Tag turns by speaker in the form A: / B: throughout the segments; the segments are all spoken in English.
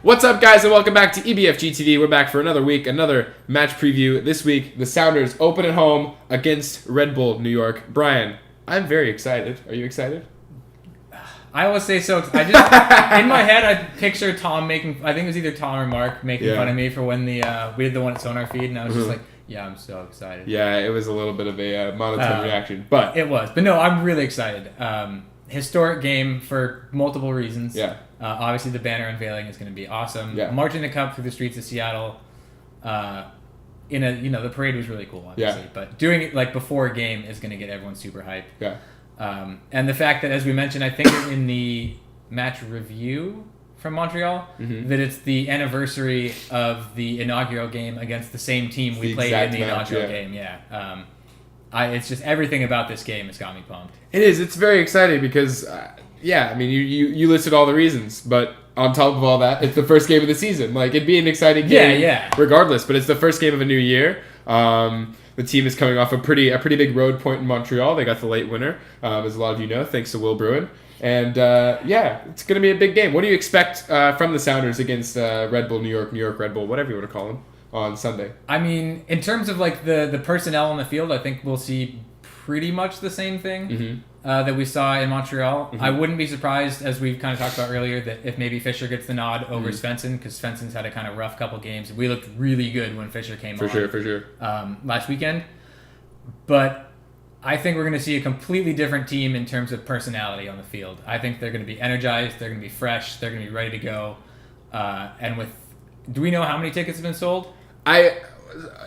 A: What's up, guys, and welcome back to EBFG TV. We're back for another week, another match preview. This week, the Sounders open at home against Red Bull New York. Brian, I'm very excited. Are you excited?
B: I will say so. I just in my head, I picture Tom making. I think it was either Tom or Mark making fun of me for when we did the one at Sonar Feed, and I was just like, "Yeah, I'm so excited."
A: Yeah, it was a little bit of a monotone reaction, but
B: it was. But no, I'm really excited. Historic game for multiple reasons.
A: Yeah.
B: Obviously, the banner unveiling is going to be awesome.
A: Yeah.
B: Marching the cup through the streets of Seattle. The parade was really cool, obviously.
A: Yeah.
B: But doing it like before a game is going to get everyone super hyped.
A: Yeah.
B: And the fact that, as we mentioned, I think in the match review from Montreal, that it's the anniversary of the inaugural game against the same team we played in the inaugural game. Yeah. It's just everything about this game has got me pumped.
A: It is. It's very exciting because, you listed all the reasons, but on top of all that, it's the first game of the season. Like, it'd be an exciting game regardless, but it's the first game of a new year. The team is coming off a pretty big road point in Montreal. They got the late winner, as a lot of you know, thanks to Will Bruin. And, it's going to be a big game. What do you expect from the Sounders against Red Bull, New York Red Bull, whatever you want to call them, on Sunday?
B: I mean, in terms of, like, the personnel on the field, I think we'll see pretty much the same thing that we saw in Montreal. I wouldn't be surprised, as we've kind of talked about earlier, that if maybe Fisher gets the nod over Svensson, because Svensson's had a kind of rough couple games. We looked really good when Fisher came on. For sure. Last weekend. But I think we're going to see a completely different team in terms of personality on the field. I think they're going to be energized, they're going to be fresh, they're going to be ready to go. Do we know how many tickets have been sold?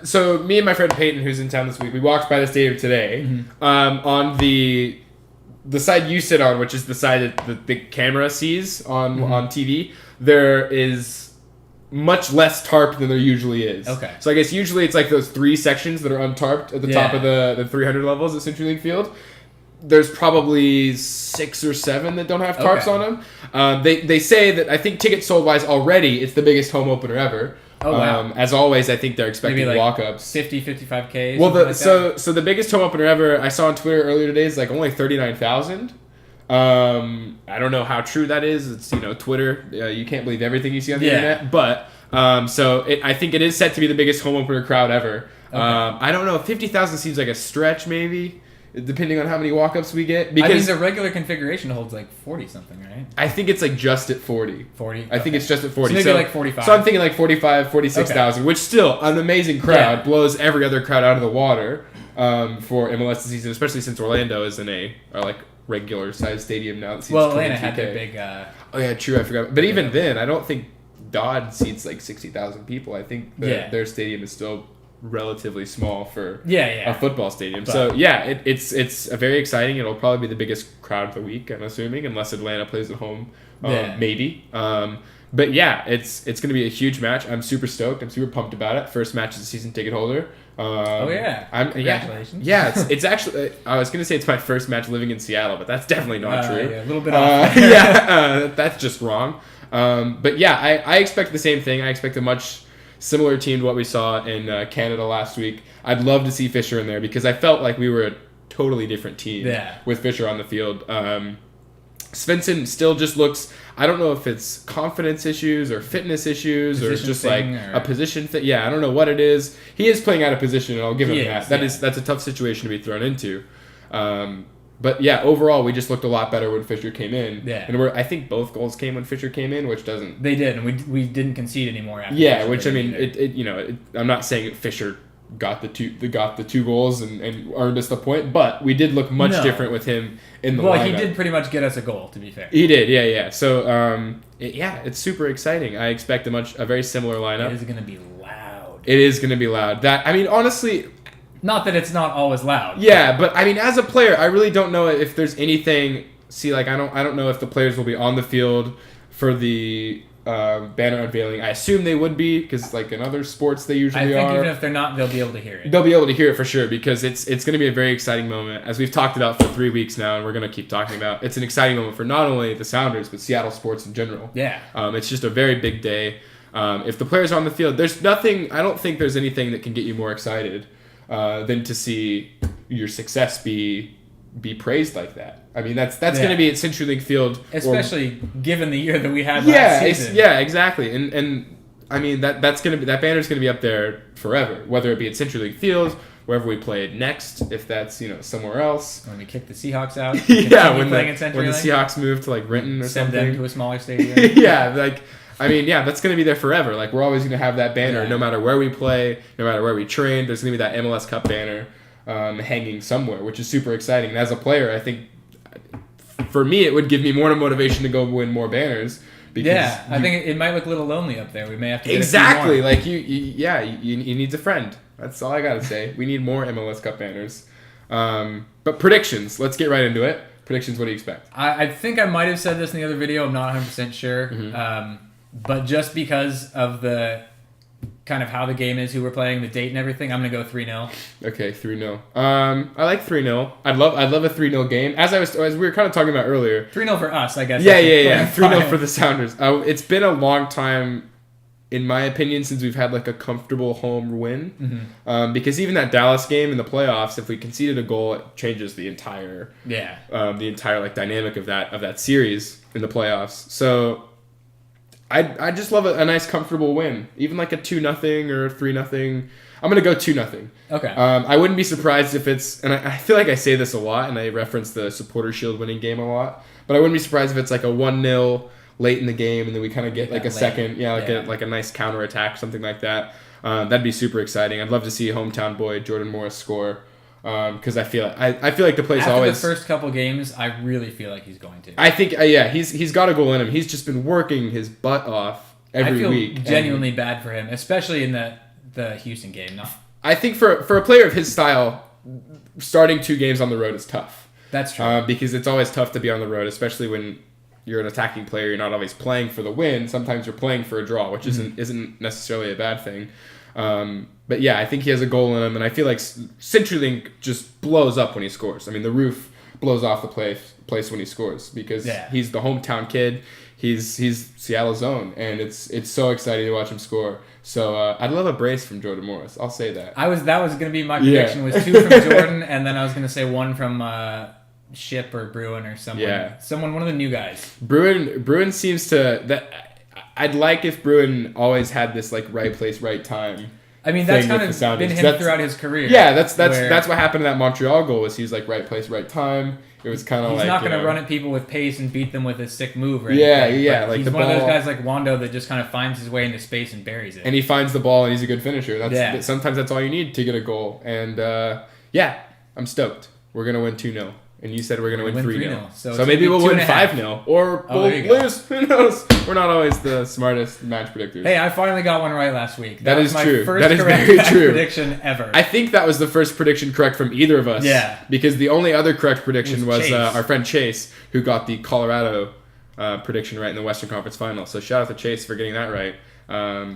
A: So me and my friend Peyton, who's in town this week, we walked by the stadium today. On the side you sit on, which is the side that the camera sees on TV, there is much less tarp than there usually is.
B: Okay.
A: So I guess usually it's like those three sections that are untarped at the top of the 300 levels at CenturyLink Field. There's probably 6 or 7 that don't have tarps on them. They say that, I think tickets sold wise already, it's the biggest home opener ever.
B: Oh, wow.
A: As always, I think they're expecting
B: maybe like
A: walk-ups.
B: 50, 55K.
A: Well, so the biggest home opener ever I saw on Twitter earlier today is like only 39,000. I don't know how true that is. It's Twitter. You can't believe everything you see on the internet. But I think it is set to be the biggest home opener crowd ever. Okay. I don't know. 50,000 seems like a stretch, maybe, depending on how many walk-ups we get. Because
B: the regular configuration holds like 40 something, right?
A: I think it's like just at 40.
B: 40?
A: I think it's just at 40.
B: So maybe like 45.
A: So I'm thinking like 45, 46,000, which still an amazing crowd, blows every other crowd out of the water for MLS this season, especially since Orlando is in a regular size stadium now.
B: Well, Atlanta had their big...
A: Oh yeah, true, I forgot. But even then, I don't think Dodd seats like 60,000 people. I think their stadium is still relatively small for a football stadium. But, so it's a very exciting. It'll probably be the biggest crowd of the week, I'm assuming, unless Atlanta plays at home, maybe. But yeah, it's going to be a huge match. I'm super stoked. I'm super pumped about it. First match as a season ticket holder.
B: Congratulations.
A: It's actually, I was going to say it's my first match living in Seattle, but that's definitely not true.
B: Yeah, a little bit off.
A: That's just wrong. But yeah, I expect the same thing. I expect a much similar team to what we saw in Canada last week. I'd love to see Fisher in there because I felt like we were a totally different team with Fisher on the field. Svensson still just looks, I don't know if it's confidence issues or fitness issues or just like a position fit. Yeah, I don't know what it is. He is playing out of position, and I'll give him that. That's a tough situation to be thrown into. But yeah, overall, we just looked a lot better when Fisher came in. Yeah. And I think both goals came when Fisher came in, which doesn't...
B: They did, and we didn't concede anymore after
A: Fisher, which, I mean, I'm not saying Fisher got the two goals and earned us the point, but we did look much different with him in the lineup.
B: Well, he did pretty much get us a goal, to be fair.
A: He did, yeah. So, it's super exciting. I expect a very similar lineup.
B: It is going to be loud.
A: It is going to be loud. Honestly...
B: Not that it's not always loud.
A: Yeah, but I mean, as a player, I really don't know if there's anything... See, like, I don't know if the players will be on the field for the... banner unveiling. I assume they would be, because like in other sports they usually are.
B: I think even if they're not, they'll be able to hear it.
A: They'll be able to hear it for sure, because it's going to be a very exciting moment, as we've talked about for 3 weeks now, and we're going to keep talking about. It's an exciting moment for not only the Sounders, but Seattle sports in general.
B: Yeah.
A: It's just a very big day. If the players are on the field, there's nothing, I don't think there's anything that can get you more excited than to see your success be be praised like that. I mean, that's going to be at CenturyLink Field,
B: especially given the year that we had last season.
A: Yeah, exactly. And I mean that banner's going to be up there forever, whether it be at CenturyLink Field, wherever we play next, if that's somewhere else.
B: When we kick the Seahawks out,
A: when the Seahawks move to like Renton or
B: send
A: something,
B: them to a smaller stadium.
A: That's going to be there forever. Like we're always going to have that banner, no matter where we play, no matter where we train. There's going to be that MLS Cup banner hanging somewhere, which is super exciting. And as a player, I think for me it would give me more motivation to go win more banners.
B: I think it might look a little lonely up there. We may have to get
A: exactly like you need a friend. That's all I gotta say. We need more MLS Cup banners. But predictions. Let's get right into it. Predictions. What do you expect?
B: I think I might have said this in the other video. I'm not 100% sure. Mm-hmm. But just because of the kind of how the game is, who we're playing, the date and everything, I'm gonna go 3-0. Okay,
A: 3-0. I like 3-0. I'd love a 3-0 game. As we were kind of talking about earlier.
B: 3-0 for us, I guess.
A: Yeah. 3-0 for the Sounders. It's been a long time, in my opinion, since we've had like a comfortable home win. Mm-hmm. Because even that Dallas game in the playoffs, if we conceded a goal, it changes the entire like dynamic of that series in the playoffs. So I just love a nice comfortable win, even like a 2-0 or 3-0. I'm gonna go 2-0.
B: Okay.
A: I wouldn't be surprised if it's, and I feel like I say this a lot, and I reference the Supporter Shield winning game a lot, but I wouldn't be surprised if it's like a 1-0 late in the game, and then we kind of get like a second, like a nice counter attack, something like that. That'd be super exciting. I'd love to see hometown boy Jordan Morris score. Because I feel like the place always.
B: After the first couple games, I really feel like he's going to.
A: I think he's got a goal in him. He's just been working his butt off every week.
B: I feel genuinely bad for him, especially in the Houston game.
A: I think for a player of his style, starting 2 games on the road is tough.
B: That's true.
A: Because it's always tough to be on the road, especially when you're an attacking player. You're not always playing for the win. Sometimes you're playing for a draw, which isn't necessarily a bad thing. But yeah, I think he has a goal in him, and I feel like CenturyLink just blows up when he scores. I mean, the roof blows off the place when he scores because he's the hometown kid. He's Seattle's own, and it's so exciting to watch him score. So I'd love a brace from Jordan Morris. I'll say that.
B: That was going to be my prediction. Was 2 from Jordan, and then I was going to say 1 from Ship or Bruin or someone. Yeah. One of the new guys.
A: Bruin seems to that. I'd like if Bruin always had this like right place, right time.
B: I mean, that's kind of been him throughout his career.
A: Yeah, that's what happened to that Montreal goal. Was he was like right place, right time. It was kind of like
B: he's not going to run at people with pace and beat them with a sick move. Or
A: anything. Like
B: he's one of those guys like Wando that just kind of finds his way into space and buries it.
A: And he finds the ball and he's a good finisher. Sometimes that's all you need to get a goal. And I'm stoked. We're gonna win 2-0. And you said we're going to win 3-0. So maybe we'll win 5-0. Or we'll lose. Who knows? We're not always the smartest match predictors.
B: Hey, I finally got one right last week.
A: That is true.
B: That is very true. Prediction ever.
A: I think that was the first prediction correct from either of us.
B: Yeah.
A: Because the only other correct prediction was our friend Chase, who got the Colorado prediction right in the Western Conference Final. So shout out to Chase for getting that right.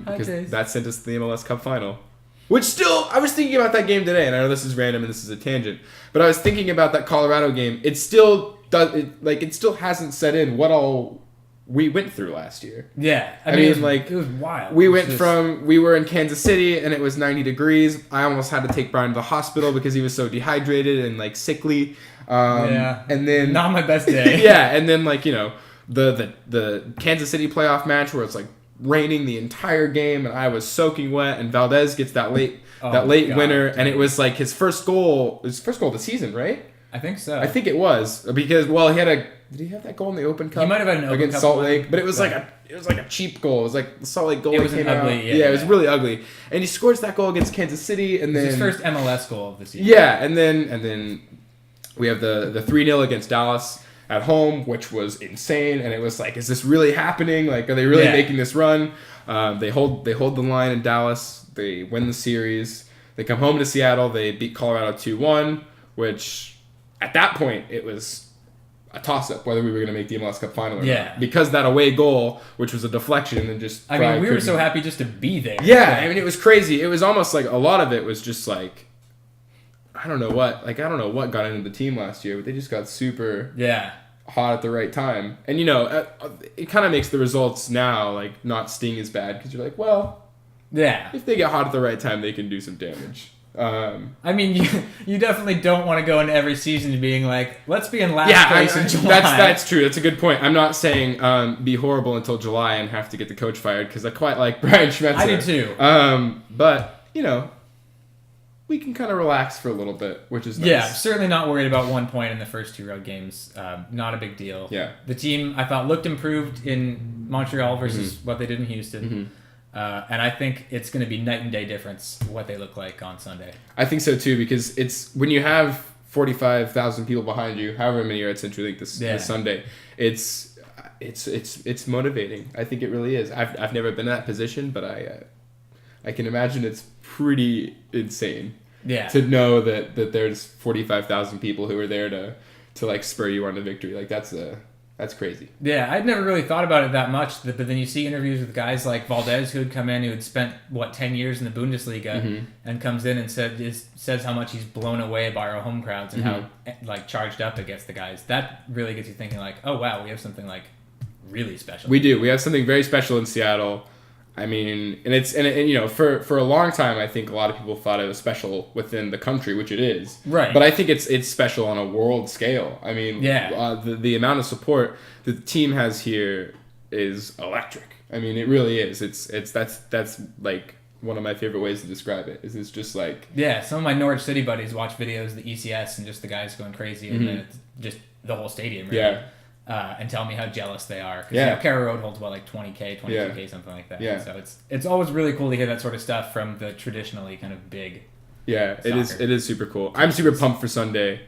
A: Because that sent us to the MLS Cup Final. Which still, I was thinking about that game today, and I know this is random and this is a tangent, but I was thinking about that Colorado game. It still hasn't set in what all we went through last year.
B: Yeah, I mean, it was wild.
A: We were in Kansas City and it was 90 degrees. I almost had to take Brian to the hospital because he was so dehydrated and like sickly. And then
B: not my best day.
A: Yeah, and then the Kansas City playoff match where it's like raining the entire game and I was soaking wet and Valdez gets that late winner and it was like his first goal of the season, right?
B: I think so.
A: I think it was because did he have that goal in the Open Cup?
B: He might have had an Open
A: against
B: Cup
A: Salt Lake, but it was like a cheap goal. It was like the Salt Lake goal.
B: It was ugly. Yeah,
A: it was really ugly. And he scores that goal against Kansas City, and then
B: his first MLS goal of the season.
A: Yeah, and then we have the 3-0 against Dallas at home, which was insane, and it was like, is this really happening? Like, are they really making this run? They hold the line in Dallas. They win the series. They come home to Seattle. They beat Colorado 2-1, which at that point it was a toss-up whether we were going to make the MLS Cup final or not. Because that away goal, which was a deflection, and just
B: we were so happy just to be there.
A: Yeah, I mean, it was crazy. It was almost like a lot of it was just like, I don't know what got into the team last year, but they just got super hot at the right time. And, it kind of makes the results now, like, not sting as bad, because you're like, well, if they get hot at the right time, they can do some damage.
B: I mean, you definitely don't want to go into every season being like, let's be in last place in July.
A: That's true. That's a good point. I'm not saying be horrible until July and have to get the coach fired, because I quite like Brian Schmetzer.
B: I do too.
A: But, we can kind of relax for a little bit, which is nice.
B: Yeah, certainly not worried about 1 point in the first 2 road games. Not a big deal.
A: Yeah.
B: The team, I thought, looked improved in Montreal versus what they did in Houston.
A: Mm-hmm.
B: And I think it's going to be night and day difference what they look like on Sunday.
A: I think so too, because it's when you have 45,000 people behind you, however many are at CenturyLink this Sunday, it's motivating. I think it really is. I've never been in that position, but I can imagine it's pretty insane.
B: Yeah.
A: To know that there's 45,000 people who are there to like spur you on to victory. Like that's crazy.
B: Yeah, I'd never really thought about it that much, but then you see interviews with guys like Valdez, who had come in, who had spent 10 years in the Bundesliga, and comes in and says how much he's blown away by our home crowds and how like charged up it gets the guys. That really gets you thinking like, oh wow, we have something like really special.
A: We do. We have something very special in Seattle. I mean, and for a long time, I think a lot of people thought it was special within the country, which it is.
B: Right.
A: But I think it's special on a world scale. I mean, the amount of support that the team has here is electric. I mean, it really is. That's like one of my favorite ways to describe it. Is it's just like
B: some of my Norwich City buddies watch videos of the ECS and just the guys going crazy, and then it's just the whole stadium. Really.
A: Yeah.
B: And tell me how jealous they are. Because Carrow Road holds 20K, 22K, something like that.
A: Yeah.
B: So it's always really cool to hear that sort of stuff from the traditionally kind of big.
A: Yeah,
B: soccer.
A: It is super cool. I'm super pumped for Sunday.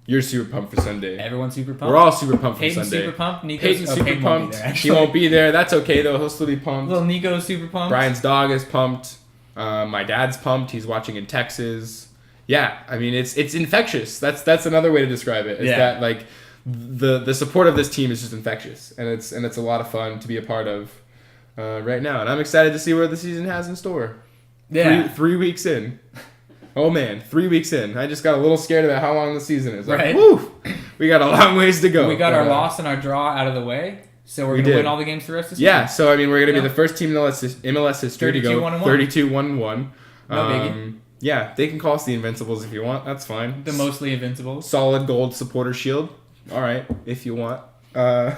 A: You're super pumped for Sunday.
B: Everyone's super pumped.
A: We're all super pumped
B: Peyton's
A: for Sunday.
B: super pumped.
A: Peyton's super
B: Peyton
A: pumped.
B: Won't be there,
A: He won't be there. That's okay though. He'll still be pumped.
B: Little Nico's super pumped.
A: Brian's dog is pumped. My dad's pumped. He's watching in Texas. Yeah, I mean it's infectious. That's another way to describe it. Is that like the support of this team is just infectious, and it's a lot of fun to be a part of right now, and I'm excited to see where the season has in store.
B: Yeah,
A: 3 weeks in. Oh man, 3 weeks in. I just got a little scared about how long the season is. Like,
B: right.
A: Woo! We got a long ways to go.
B: We got our loss and our draw out of the way, so we're going to win all the games for the rest of the season.
A: Yeah, so I mean, we're going to be the first team in MLS history to go 32-1-1.
B: No biggie.
A: Yeah, they can call us the Invincibles if you want. That's fine.
B: The mostly Invincibles.
A: Solid gold supporter shield. All right, if you want. No,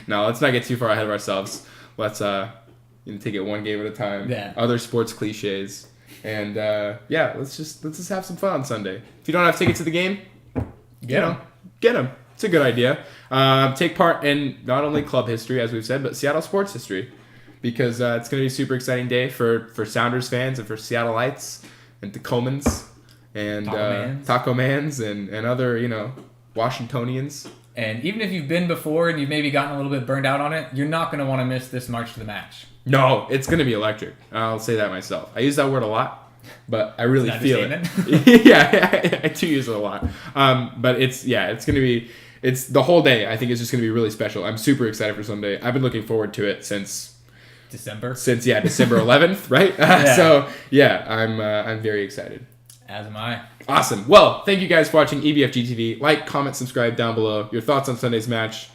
A: let's not get too far ahead of ourselves. Let's take it one game at a time.
B: Yeah.
A: Other sports cliches, and let's just have some fun on Sunday. If you don't have tickets to the game, get them. It's a good idea. Take part in not only club history, as we've said, but Seattle sports history, because it's going to be a super exciting day for Sounders fans and for Seattleites and Tacomans and Taco Mans and other Washingtonians.
B: And even if you've been before and you've maybe gotten a little bit burned out on it, you're not going to want to miss this March to the Match.
A: No, it's going to be electric. I'll say that myself. I use that word a lot, but I really feel
B: it.
A: Yeah, I do use it a lot. But it's going to be, it's the whole day. I think it's just going to be really special. I'm super excited for Sunday. I've been looking forward to it since
B: December.
A: December 11th, right? So yeah, I'm very excited.
B: As am I.
A: Awesome. Well, thank you guys for watching EBFG TV. Like, comment, subscribe down below. Your thoughts on Sunday's match.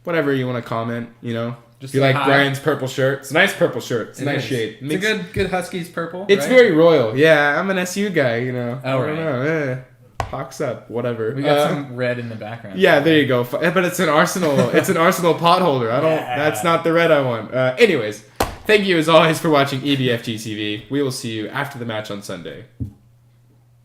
A: Whatever you want to comment, Just if you like Brian's purple shirt. It's a nice purple shirt. It's a nice shade.
B: It's a good Huskies purple.
A: It's very royal. Yeah, I'm an SU guy,
B: Oh,
A: I don't know. Hawks up, whatever.
B: We got some red in the background.
A: Yeah, there you go. But it's an Arsenal. It's an Arsenal potholder. That's not the red I want. Anyways, thank you as always for watching EBFG TV. We will see you after the match on Sunday.